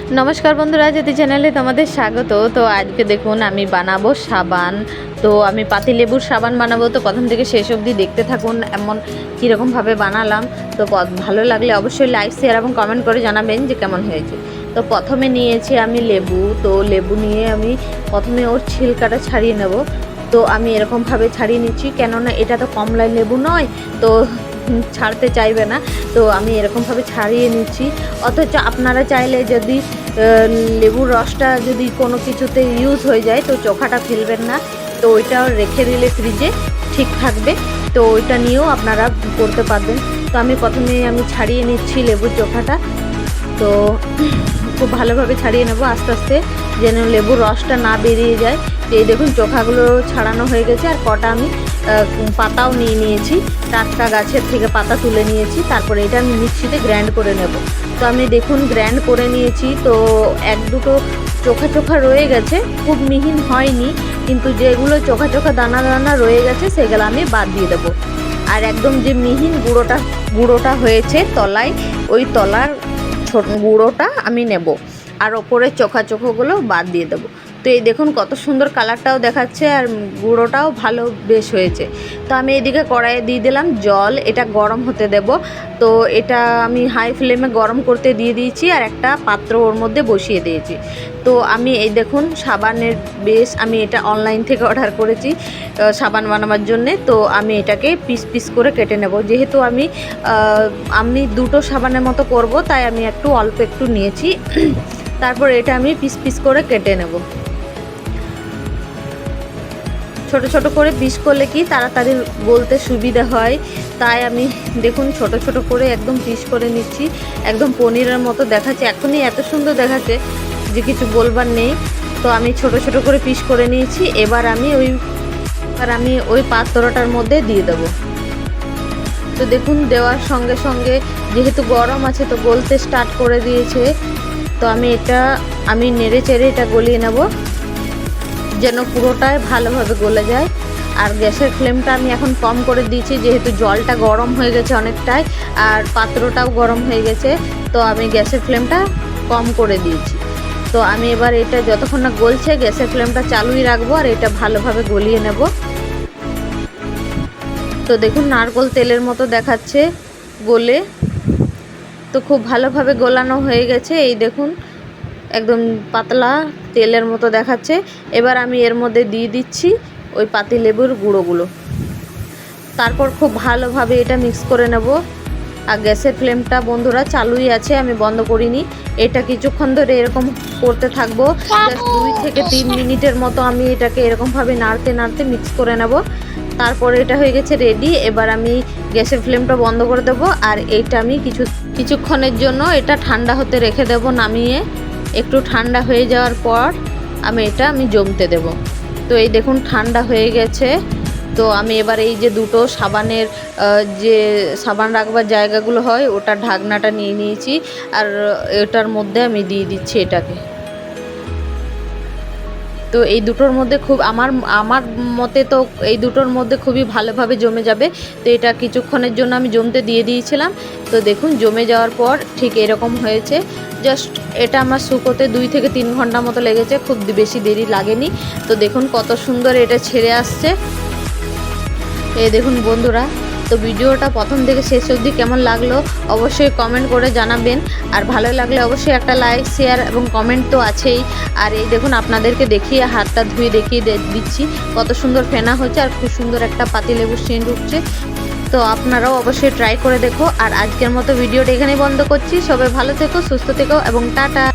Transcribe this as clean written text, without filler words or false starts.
नमस्कार बंधुरा ज्योति चैनले तुम्हारे स्वागत। तो आज के देखुन आमी बानाबो साबान। तो आमी पाती लेबुर साबान बानाबो। तो प्रथम थेके शेष अब्दि देखते थाकुन एमन कि रकम भावे बानालाम। तो भालो लागले अवश्यई लाइक शेयर एबं कमेंट करे जानाबेन जे केमन हयेछे। तो प्रथमे नियेछि आमी लेबू। तो लेबू निये आमी प्रथमे ओर छिलकाटा छाड़िये नेब। तो आमी एरकम भावे छाड़िये निচ্ছি केनना एटा तो कमला लेबू नय, तो ছাড়তে চাইবে না। তো আমি এরকমভাবে ছাড়িয়ে নিচ্ছি। অথচ আপনারা চাইলে যদি লেবুর রসটা যদি কোনো কিছুতে ইউজ হয়ে যায় তো চোখাটা ফেলবেন না, তো ওইটাও রেখে দিলে ফ্রিজে ঠিক থাকবে। তো ওইটা নিয়েও আপনারা করতে পারবেন। তো আমি প্রথমে ছাড়িয়ে নিচ্ছি লেবুর চোখাটা। তো খুব ভালোভাবে ছাড়িয়ে নেব আস্তে আস্তে, যেন লেবুর রসটা না বেরিয়ে যায়। তো এই দেখুন চোখাগুলো ছাড়ানো হয়ে গেছে। আর কটা আমি পাতাও নিয়েছি, টাটকা গাছের থেকে পাতা তুলে নিয়েছি। তারপরে এটা আমি মিক্সিতে গ্রাইন্ড করে নেব। তো আমি দেখুন গ্রাইন্ড করে নিয়েছি। তো এক দুটো চোখা চোখা রয়ে গেছে, খুব মিহিন হয়নি, কিন্তু যেগুলো চোখা চোখা দানা দানা রয়ে গেছে সেগুলো আমি বাদ দিয়ে দেবো। আর একদম যে মিহিন গুঁড়োটা হয়েছে তলায়, ওই তলার গুঁড়োটা আমি নেব, আর ওপরে চোখা চোখাগুলো বাদ দিয়ে দেবো। তো এই দেখুন কত সুন্দর কালারটাও দেখাচ্ছে, আর গুঁড়োটাও ভালো বেশ হয়েছে। তো আমি এদিকে কড়াইয়ে দিয়ে দিলাম জল, এটা গরম হতে দেব। তো এটা আমি হাই ফ্লেমে গরম করতে দিয়ে দিয়েছি, আর একটা পাত্র ওর মধ্যে বসিয়ে দিয়েছি। তো আমি এই দেখুন সাবানের বেশ, আমি এটা অনলাইন থেকে অর্ডার করেছি সাবান বানাবার জন্যে। তো আমি এটাকে পিস পিস করে কেটে নেব। যেহেতু আমি দুটো সাবানের মতো করব, তাই আমি অল্প একটু নিয়েছি। তারপর এটা আমি পিস পিস করে কেটে নেব। ছোট ছোট করে পিস করলে কি তাড়াতাড়ি গলতে সুবিধা হয়, তাই আমি দেখুন ছোট ছোট করে একদম পিস করে নিচ্ছি। একদম পনিরের মতো দেখাচ্ছে, এখনই এত সুন্দর দেখাচ্ছে যে কিছু বলবার নেই। তো আমি ছোট ছোট করে পিস করে নিয়েছি। এবার আমি ওই পাত্রটার মধ্যে দিয়ে দেব। তো দেখুন দেওয়ার সঙ্গে সঙ্গে যেহেতু গরম আছে তো গলতে স্টার্ট করে দিয়েছে। তো আমি নেড়ে চেড়ে এটা গলিয়ে নেব, যেন পুরোটাই ভালোভাবে গলে যায়। আর গ্যাসের ফ্লেমটা আমি এখন কম করে দিয়েছি, যেহেতু জলটা গরম হয়ে গেছে অনেকটাই, আর পাত্রটাও গরম হয়ে গেছে। তো আমি গ্যাসের ফ্লেমটা কম করে দিয়েছি। তো আমি এবার এটা যতক্ষণ না গলছে গ্যাসের ফ্লেমটা চালুই রাখবো, আর এটা ভালোভাবে গলিয়ে নেব। তো দেখুন নারকেল তেলের মতো দেখাচ্ছে গলে। তো খুব ভালোভাবে গোলানো হয়ে গেছে। এই দেখুন একদম পাতলা তেলের মতো দেখাচ্ছে। এবার আমি এর মধ্যে দিয়ে দিচ্ছি ওই পাতিলেবুর গুঁড়োগুলো। তারপর খুব ভালোভাবে এটা মিক্স করে নেব। আর গ্যাসের ফ্লেমটা বন্ধুরা চালুই আছে, আমি বন্ধ করিনি। এটা কিছুক্ষণ ধরে এরকম করতে থাকবো, জাস্ট 2 থেকে 3 মিনিটের মতো আমি এটাকে এরকমভাবে নাড়তে নাড়তে মিক্স করে নেব। তারপরে এটা হয়ে গেছে রেডি। এবার আমি গ্যাসের ফ্লেমটা বন্ধ করে দেব। আর এইটা আমি কিছুক্ষণের জন্য এটা ঠান্ডা হতে রেখে দেব নামিয়ে। একটু ঠান্ডা হয়ে যাওয়ার পর আমি জমতে দেব। তো এই দেখুন ঠান্ডা হয়ে গেছে। তো আমি এবার এই যে দুটো সাবানের যে সাবান রাখবার জায়গাগুলো হয় ওটার ঢাকনাটা নিয়ে নিয়েছি, আর এটার মধ্যে আমি দিয়ে দিচ্ছি এটাকে। তো এই দুটোর মধ্যে আমার মতে তো এই দুটোর মধ্যে খুবই ভালোভাবে জমে যাবে। তো এটা কিছুক্ষণের জন্য আমি জমতে দিয়ে দিয়েছিলাম। তো দেখুন জমে যাওয়ার পর ঠিক এরকম হয়েছে। জাস্ট এটা আমার শুকোতে 2 থেকে 3 ঘন্টা মতো লেগেছে, খুব বেশি দেরি লাগেনি। তো দেখুন কত সুন্দর এটা ছেড়ে আসছে। এই দেখুন বন্ধুরা, তো ভিডিওটা প্রথম থেকে শেষ অবধি কেমন লাগলো অবশ্যই কমেন্ট করে জানাবেন। আর ভালো লাগলে অবশ্যই একটা লাইক শেয়ার এবং কমেন্ট তো আছেই। আর এই দেখুন আপনাদেরকে দেখিয়ে হাতটা ধুয়ে দেখিয়ে দিচ্ছি কত সুন্দর ফেনা হচ্ছে, আর খুব সুন্দর একটা পাতিলেবুর সেন্ট উঠছে। তো আপনারাও অবশ্যই ট্রাই করে দেখো। আর আজকের মতো ভিডিওটা এখানেই বন্ধ করছি। সবাই ভালো থেকো, সুস্থ থেকো এবং টাটা।